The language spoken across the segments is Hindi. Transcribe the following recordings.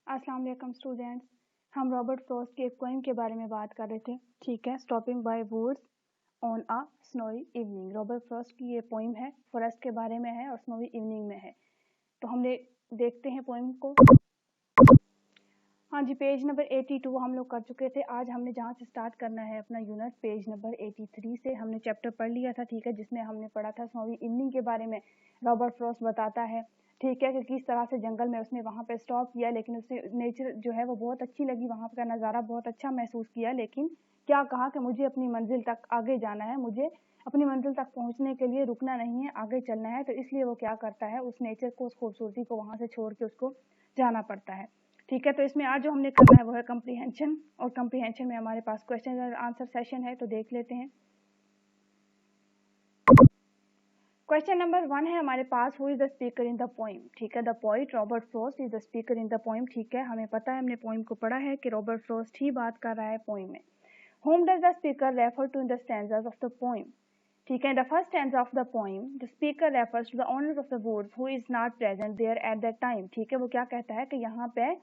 अस्सलाम वालेकुम स्टूडेंट्स। हम रॉबर्ट फ्रॉस्ट के एक पोइम के बारे में बात कर रहे थे। ठीक है, stopping by woods on a snowy evening. Robert Frost की ये पोइम है, फॉरेस्ट के बारे में है और स्नोई इवनिंग में है। तो हमने देखते हैं पोइम को। हाँ जी, पेज नंबर 82 हम लोग कर चुके थे। आज हमने जहाँ से स्टार्ट करना है अपना यूनिट, पेज नंबर 83 से हमने चैप्टर पढ़ लिया था। ठीक है, जिसमें हमने पढ़ा था स्नोई इवनिंग के बारे में। रॉबर्ट फ्रॉस्ट बताता है, ठीक है, कि किस तरह से जंगल में उसने वहाँ पे स्टॉप किया, लेकिन उसे नेचर जो है वो बहुत अच्छी लगी, वहाँ का नज़ारा बहुत अच्छा महसूस किया। लेकिन क्या कहा कि मुझे अपनी मंजिल तक आगे जाना है, मुझे अपनी मंजिल तक पहुँचने के लिए रुकना नहीं है, आगे चलना है। तो इसलिए वो क्या करता है, उस नेचर को, उस खूबसूरती को वहाँ से छोड़ के उसको जाना पड़ता है। ठीक है, तो इसमें आज जो हमने करना है वो है कम्प्रीहेंशन, और कम्प्रीहेंशन में हमारे पास क्वेश्चन और आंसर सेशन है। तो देख लेते हैं। क्वेश्चन नंबर 1 है हमारे पास, who is the speaker in the poem. ठीक है, the poet Robert Frost is the speaker in the poem. ठीक है, हमें पता है, हमने पोइम को पढ़ा है कि रॉबर्ट फ्रॉस्ट ही बात कर रहा है पोइम में। whom does the speaker refer to in the stanzas of the poem? ठीक है, the first stanza of the poem, the speaker refers to the owner of the woods who is not present there at that time। ठीक है, वो क्या कहता है कि यहाँ पे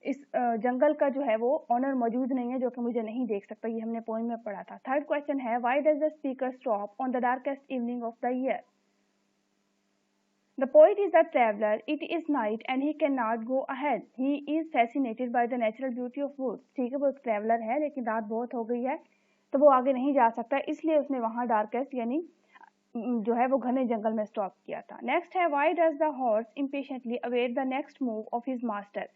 इस जंगल का जो है वो ऑनर मौजूद नहीं है, जो कि मुझे नहीं देख सकता। ये हमने पोइम में पढ़ा था। थर्ड क्वेश्चन है, why does the speaker stop on the darkest evening of the year. The poet is a traveler. It is night and he cannot go ahead. He is fascinated by the natural beauty of woods। ठीक है, वो एक ट्रेवलर है, लेकिन रात बहुत हो गई है तो वो आगे नहीं जा सकता, इसलिए उसने वहाँ डार्केस्ट यानी जो है वो घने जंगल में स्टॉप किया था। नेक्स्ट है, why does the horse impatiently await the next move of his master.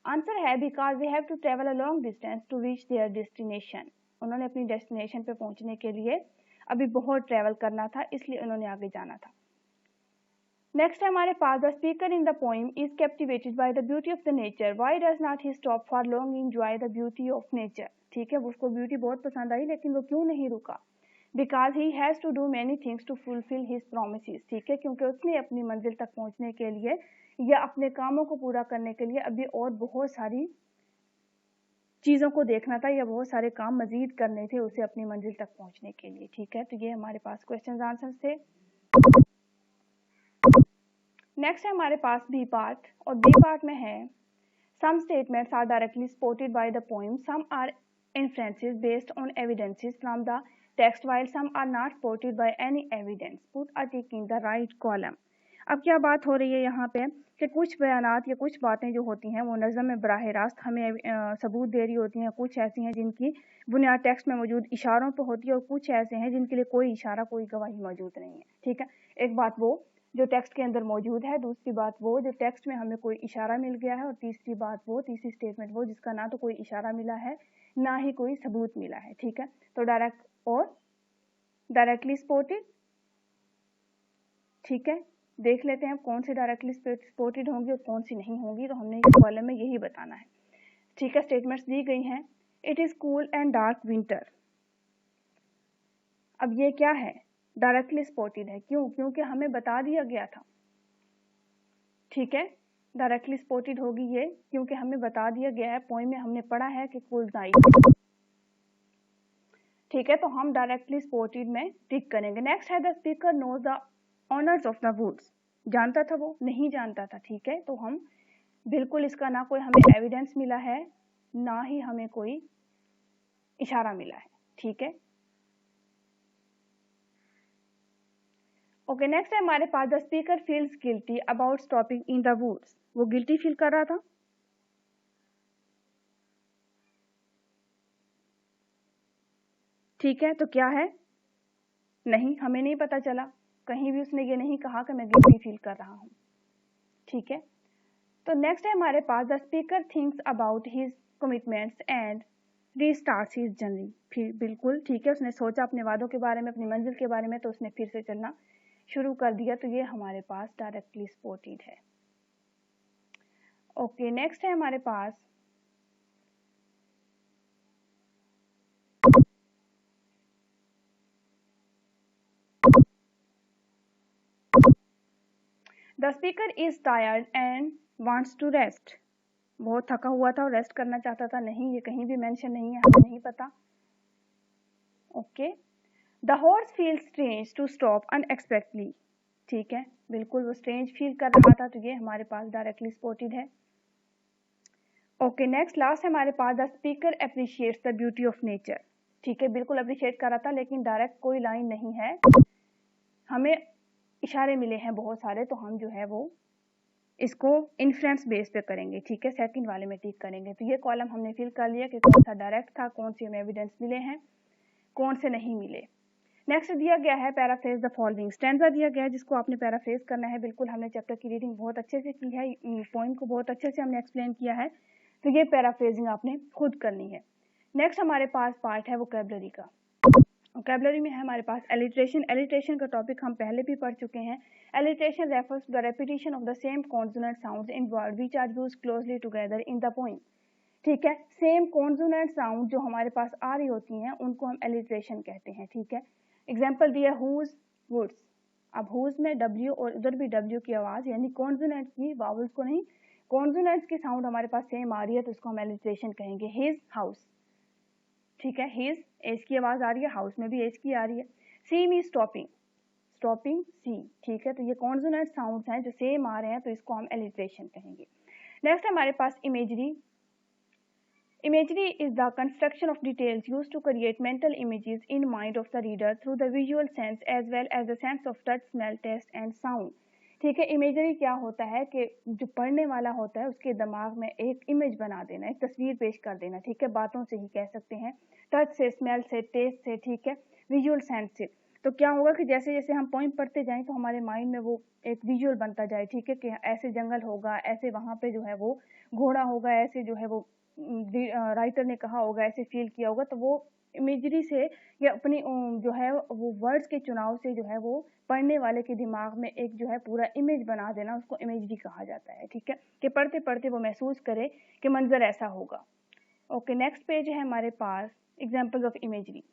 Answer है, because they have to travel a long distance to reach their destination. उन्होंने अपनी डेस्टिनेशन पे पहुंचने के लिए अभी बहुत ट्रेवल करना था, इसलिए उन्होंने आगे जाना था। नेक्स्ट है हमारे पास, the speaker in the poem is captivated by the beauty of the nature. Why does not he stop for long enjoy the beauty of nature. ठीक है, उसको ब्यूटी बहुत पसंद आई, लेकिन वो क्यों नहीं रुका। Because he has to do many things to fulfil his promises. ठीक है, क्योंकि उसने अपनी मंजिल तक पहुंचने के लिए या अपने कामों को पूरा करने के लिए अभी और बहुत सारी चीजों को देखना था, या बहुत सारे काम मजीद करने थे उसे अपनी मंजिल तक पहुंचने के लिए। ठीक है, तो ये हमारे पास क्वेश्चन आंसर थे। नेक्स्ट है हमारे पास बी पार्ट, और बी पार्ट में है, some statements are directly supported by the poem, some are inferences based on evidences from the text, while some are not supported by any evidence. Put a tick in the right column. अब क्या बात हो रही है यहाँ पे कि कुछ बयानात या कुछ बातें जो होती हैं वो नज़म में बराह रास्त हमें सबूत दे रही होती हैं। कुछ ऐसी हैं जिनकी बुनियाद टेक्स्ट में मौजूद इशारों पर होती है, और कुछ ऐसे हैं जिनके लिए कोई इशारा, कोई गवाही मौजूद नहीं है। ठीक है, एक बात वो जो टेक्स्ट के अंदर मौजूद है, दूसरी बात वो जो टेक्स्ट में हमें कोई इशारा मिल गया है, और तीसरी बात वो, तीसरी स्टेटमेंट वो जिसका ना तो कोई इशारा मिला है ना ही कोई सबूत मिला है। ठीक है, तो डायरेक्ट और डायरेक्टली सपोर्टेड। ठीक है, देख लेते हैं कौन सी डायरेक्टली सपोर्टेड होंगी और कौन सी नहीं होंगी। तो हमने इस कॉलम में यही बताना है। ठीक है, स्टेटमेंट्स दी गई हैं। It is cool and dark winter. अब ये क्या है, डायरेक्टली सपोर्टेड है। क्यों? क्योंकि हमें बता दिया गया था। ठीक है, डायरेक्टली सपोर्टेड होगी ये क्योंकि हमें बता दिया गया है, पोइम में हमने पढ़ा है कि कूल नाइट। ठीक है, तो हम डायरेक्टली सपोर्टेड में टिक करेंगे। नेक्स्ट है, the speaker knows the owners of the woods. जानता था वो? नहीं जानता था। ठीक है, तो हम बिल्कुल इसका ना कोई हमें एविडेंस मिला है, ना ही हमें कोई इशारा मिला है। ठीक है, ओके। नेक्स्ट है हमारे पास, the speaker feels guilty about stopping in the woods. वो गिल्टी फील कर रहा था। ठीक है, तो क्या है? नहीं, हमें नहीं पता चला, कहीं भी उसने ये नहीं कहा कि मैं गिल्टी फील कर रहा हूँ। ठीक है, तो नेक्स्ट है हमारे पास, the speaker thinks about his commitments and restarts his journey. फिर बिल्कुल ठीक है, उसने सोचा अपने वादों के बारे में, अपनी मंजिल के बारे में, तो उसने फिर से चलना शुरू कर दिया। तो ये हमारे पास डायरेक्टली सपोर्टेड है। ओके, नेक्स्ट है हमारे पास, the speaker is tired and wants to rest. बहुत थका हुआ था और रेस्ट करना चाहता था। नहीं, ये कहीं भी मेंशन नहीं है, हमें नहीं पता। Okay, the horse feel strange to stop unexpectedly. ठीक है, बिल्कुल वो स्ट्रेंज फील कर रहा था, तो ये हमारे पास डायरेक्टली सपोर्टेड है। ओके नेक्स्ट लास्ट हमारे पास the speaker appreciates the beauty of nature. ठीक है, बिल्कुल अप्रिशिएट कर रहा था लेकिन डायरेक्ट कोई लाइन नहीं है, हमें इशारे मिले हैं बहुत सारे, तो हम जो है वो इसको इन्फ्रेंस बेस पे करेंगे। ठीक है, सेकंड वाले में टिक करेंगे। तो ये कॉलम हमने फिल कर लिया कि कौन सा डायरेक्ट था, कौन सी हमें एविडेंस मिले हैं, कौन से नहीं मिले। नेक्स्ट दिया गया है पैराफ्रेज द फॉलोइंग। स्टैंजा दिया गया है जिसको आपने पैराफ्रेज करना है। बिल्कुल हमने चैप्टर की रीडिंग बहुत अच्छे से की है, पॉइंट को बहुत अच्छे से हमने एक्सप्लेन किया है, तो ये पैराफ्रेजिंग आपने खुद करनी है। नेक्स्ट हमारे पास पार्ट है वोकैबुलरी का। वोकैबुलरी में है हमारे पास एलिट्रेशन। एलिट्रेशन का टॉपिक हम पहले भी पढ़ चुके हैं। Alliteration refers to the repetition of the same consonant sounds in word which are used closely together in the poem. ठीक है, सेम कॉन्सोनेंट साउंड जो हमारे पास आ रही होती हैं उनको हम एलिट्रेशन कहते हैं। ठीक है, एग्जाम्पल दिया हुज वुड्स। अब हुज में डब्ल्यू और उधर भी डब्ल्यू की आवाज, यानी कॉन्सोनेंट की, वावल्स को नहीं, कॉन्सोनेंट्स की साउंड हमारे पास सेम आ रही है तो उसको हम एलिट्रेशन कहेंगे। His house. ठीक है, हिज एच की आवाज आ रही है, हाउस में भी एच की आ रही है। सी मी स्टॉपिंग, स्टॉपिंग सी। ठीक है, तो ये कॉन्सोनेंट साउंड्स हैं जो सेम आ रहे हैं तो इसको हम एलिट्रेशन कहेंगे। नेक्स्ट हमारे पास imagery. Imagery is the construction of details used to create mental images in mind of the reader through the visual sense as well as the sense of touch, smell, taste and sound. ठीक है, इमेजरी क्या होता है कि जो पढ़ने वाला होता है उसके दिमाग में एक इमेज बना देना, एक तस्वीर पेश कर देना। ठीक है, बातों से ही कह सकते हैं, टच से, स्मेल से, टेस्ट से, ठीक है, विजुअल सेंस से। तो क्या होगा कि जैसे जैसे हम पॉइंट पढ़ते जाएं तो हमारे माइंड में वो एक विजुअल बनता जाए। ठीक है, कि ऐसे जंगल होगा, ऐसे वहां पे जो है वो घोड़ा होगा, ऐसे जो है वो राइटर ने कहा होगा, ऐसे फील किया होगा। तो वो इमेजरी से या अपनी जो है वो वर्ड्स के चुनाव से जो है वो पढ़ने वाले के दिमाग में एक जो है पूरा इमेज बना देना, उसको इमेजरी कहा जाता है। ठीक है, कि पढ़ते पढ़ते वो महसूस करे कि मंजर ऐसा होगा। ओके नेक्स्ट पेज है हमारे पास एग्जांपल्स ऑफ इमेजरी।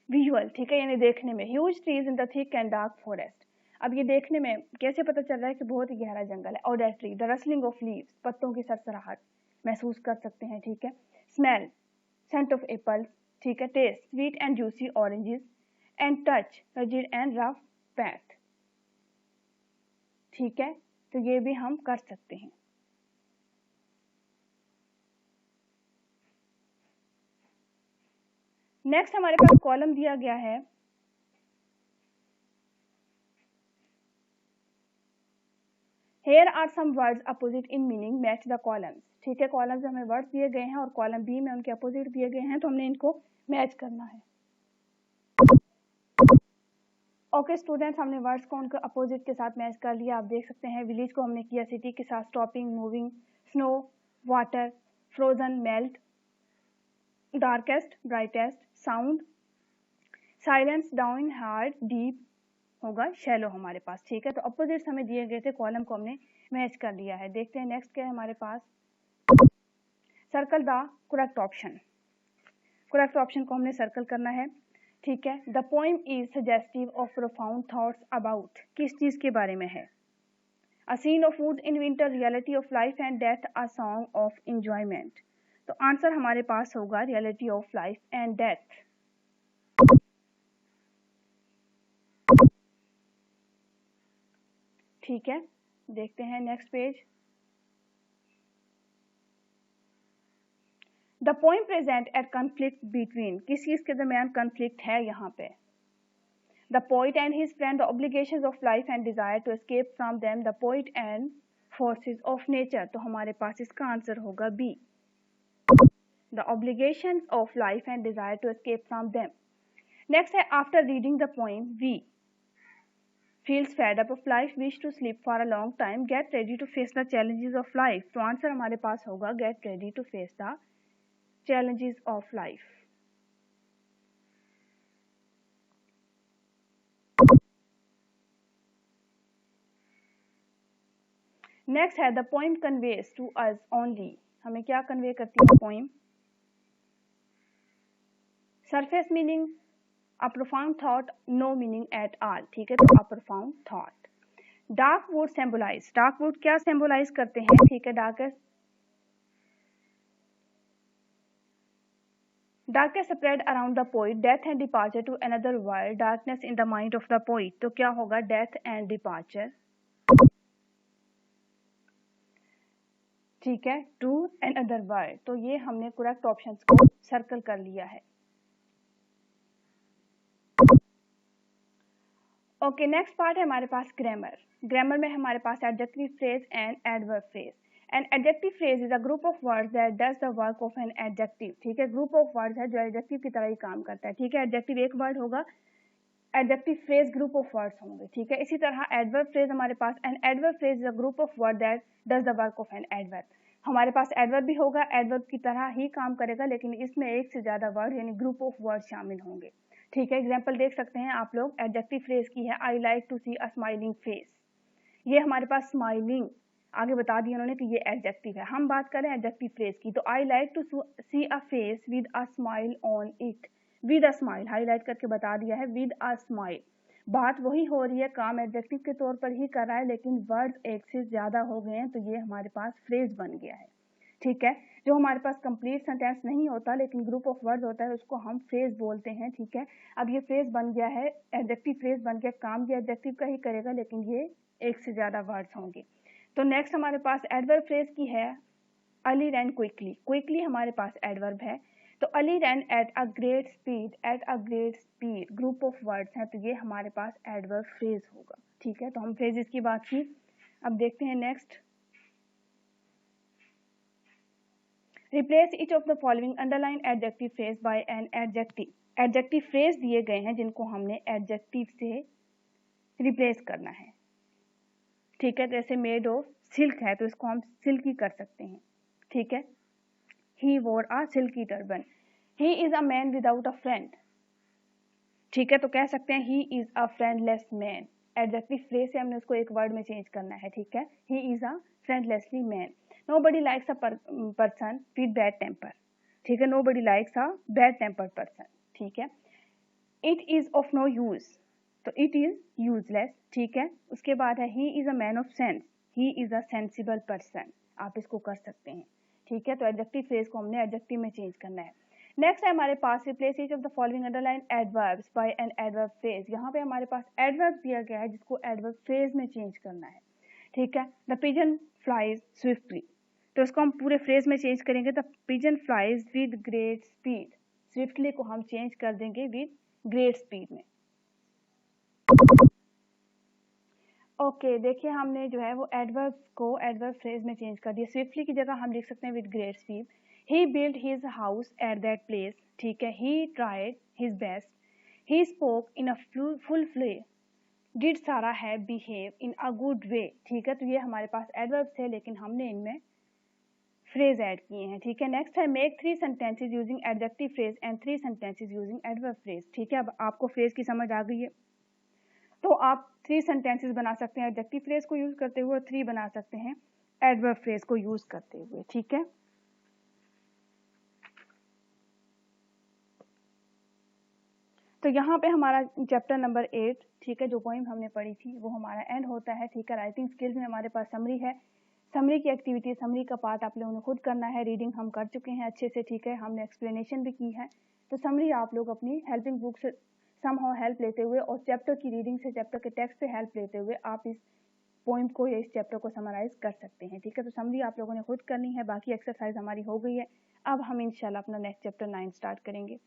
विजुअल, ठीक है, यानी देखने में। Huge trees in the thick and dark forest. अब ये देखने में कैसे पता चल रहा है कि बहुत ही गहरा जंगल है। ऑडेटरी, द रसलिंग ऑफ लीव्स, पत्तों की सरसराहट महसूस कर सकते हैं। ठीक है, स्मेल, सेंट ऑफ एप्पल्स। ठीक है, taste, sweet and juicy oranges and touch, rigid and rough path. ठीक है, तो ये भी हम कर सकते हैं। नेक्स्ट हमारे पास कॉलम दिया गया है Here are some words opposite in meaning match the columns। ठीक है, कॉलम्स में हमें वर्ड्स दिए गए हैं और कॉलम बी में उनके अपोजिट दिए गए हैं, तो हमने इनको मैच करना है। ओके स्टूडेंट्स, हमने वर्ड्स को उनके अपोजिट के साथ मैच कर लिया। आप देख सकते हैं विलेज को हमने किया सिटी के साथ, stopping, moving, snow, water, frozen, melt, darkest, brightest, sound, silence, down, hard, deep होगा शैलो हमारे पास। ठीक है, तो अपोजिट्स हमें दिए गए थे, कॉलम को हमने मैच कर लिया है। देखते हैं नेक्स्ट क्या है हमारे पास। Circle the correct option. Correct option को हमने सर्कल करना है। ठीक है, the poem is suggestive of profound thoughts about, किस चीज के बारे में है। A scene of woods in winter, reality of life and death, a song of enjoyment. तो आंसर हमारे पास होगा reality of life and death. ठीक है, देखते हैं next page. The poem present at conflict between, किस चीज के दरमियान कॉन्फ्लिक्ट है यहाँ पे। The poet and his friend, the obligations of life and desire to escape from them, the poet and forces of nature. तो हमारे पास इसका आंसर होगा B, the obligations of life and desire to escape from them. Next है after reading the poem we feels fed up of life, wish to sleep for a long time, get ready to face the challenges of life। तो आंसर हमारे पास होगा get ready to face the challenges of life। Next है the poem conveys to us only। हमें क्या कन्वे करती है poem. Surface meaning, a profound thought, no meaning at all। ठीक है, तो a profound thought। Dark wood symbolize, dark wood क्या सिंबलाइज करते हैं। ठीक है, darkest spread around the poet, death and departure to another world, darkness in the mind of the poet. तो क्या होगा डेथ एंड डिपार्चर। ठीक है, टू अनदर वर्ड। तो ये हमने करेक्ट ऑप्शंस को सर्कल कर लिया है। ओके, नेक्स्ट पार्ट है हमारे पास ग्रामर। ग्रामर में हमारे पास adjective phrase and adverb phrase. An adjective phrase is a group of words that does the work of an adjective. ठीक है, ग्रुप ऑफ वर्ड्स है जो एडजेक्टिव की तरह ही काम करता है। ठीक है, एडजेक्टिव एक वर्ड होगा, adjective phrase group of words होंगे। ठीक है, इसी तरह एडवर्ब फ्रेज हमारे पास, an adverb phrase is a group of word that does the work of an adverb. हमारे पास एडवर्ब भी होगा, एडवर्ब की तरह ही काम करेगा, लेकिन इसमें एक से ज्यादा वर्ड यानी ग्रुप ऑफ वर्ड शामिल होंगे। ठीक है, एग्जाम्पल देख सकते हैं आप लोग। एडजेक्टिव फ्रेज की है I like to see a smiling face. ये हमारे पास स्माइलिंग आगे बता दिया उन्होंने कि ये एडजेक्टिव है। हम बात करें एडजेक्टिव फ्रेज की, तो I like to see a face with a smile on it. With a smile highlight करके बता दिया है, विद अ स्माइल। बात वही हो रही है, काम एडजेक्टिव के तौर पर ही कर रहा है, लेकिन वर्ड्स एक से ज्यादा हो गए हैं, तो ये हमारे पास फ्रेज बन गया है। ठीक है, जो हमारे पास कंप्लीट सेंटेंस नहीं होता लेकिन ग्रुप ऑफ वर्ड्स होता है, उसको हम फ्रेज बोलते हैं। ठीक है, अब ये फ्रेज बन गया है, एडजेक्टिव फ्रेज बन गया, काम ये एडजेक्टिव का ही करेगा, लेकिन ये एक से ज्यादा वर्ड्स होंगे। तो नेक्स्ट हमारे पास एडवर्ब फ्रेज की है अली रैन क्विकली। क्विकली हमारे पास एडवर्ब है, तो Ali ran at a great speed, at a great speed group of words हैं, तो ये हमारे पास एडवर्ब फ्रेज होगा। ठीक है, तो हम फ्रेजेस की बात की। अब देखते हैं next, replace each of the following underline adjective phrase by an adjective. Adjective phrase दिए गए हैं जिनको हमने एडजेक्टिव से रिप्लेस करना है। ठीक है, जैसे मेड ऑफ सिल्क है, तो इसको हम सिल्की कर सकते हैं। ठीक है, he wore a silky turban. He is a man without a friend. ठीक है, तो कह सकते हैं he is a friendless man. Adjective phrase से हमने उसको एक वर्ड में चेंज करना है। ठीक है, he is a friendlessly man. Nobody likes a person with bad temper. ठीक है, nobody likes a bad tempered person. ठीक है, it is of no use, तो इट इज यूजलेस। ठीक है, उसके बाद है he is a man of sense, he is a sensible person. आप इसको कर सकते हैं। ठीक है, तो एडजेक्टिव फ्रेज को हमने एडजेक्टिव में चेंज करना है। नेक्स्ट है हमारे पास replace each of the following underline adverbs by an adverb phrase. यहाँ पे हमारे पास एडवर्ब दिया गया है जिसको एडवर्ब फ्रेज में चेंज करना है। ठीक है, द पिजन फ्लाइज स्विफ्टली, तो इसको हम पूरे फ्रेज में चेंज करेंगे। The pigeon flies with great speed, swiftly को हम चेंज कर देंगे विद ग्रेट स्पीड में। ओके, देखिए हमने जो है वो एडवर्ब को एडवर्ब फ्रेज में चेंज कर दिया। स्विफ्टली की जगह हम लिख सकते हैं with great speed. He build his house at that place. ठीक है, he tried his best, he spoke in a full Phule, did सारा have behave in a good way. ठीक है, तो ये हमारे पास एडवर्ब्स है, लेकिन हमने इनमें फ्रेज ऐड किए हैं। ठीक है, नेक्स्ट है make 3 sentences using adjective phrase and 3 sentences using adverb phrase. ठीक है, अब आपको फ्रेज की समझ आ गई है, तो आप 3 सेंटेंसेस बना सकते हैं एडजेक्टिव फ्रेज को यूज करते हुए, और 3 बना सकते हैं एडवर्ब फ्रेज को यूज करते हुए। ठीक है, तो यहाँ पे हमारा चैप्टर नंबर 8, ठीक है, जो पोइम हमने पढ़ी थी वो हमारा एंड होता है। ठीक है, राइटिंग स्किल्स में हमारे पास समरी है। समरी की एक्टिविटी, समरी का पार्ट आप लोगों ने खुद करना है। रीडिंग हम कर चुके हैं अच्छे से। ठीक है, हमने एक्सप्लेनेशन भी की है। तो समरी आप लोग अपनी हेल्पिंग बुक से समहाउ हेल्प लेते हुए और चैप्टर की रीडिंग से, चैप्टर के टेक्स्ट से हेल्प लेते हुए आप इस पॉइंट को या इस चैप्टर को समराइज कर सकते हैं। ठीक है, तो समरी आप लोगों ने खुद करनी है। बाकी एक्सरसाइज हमारी हो गई है। अब हम इंशाल्लाह अपना नेक्स्ट चैप्टर 9 स्टार्ट करेंगे।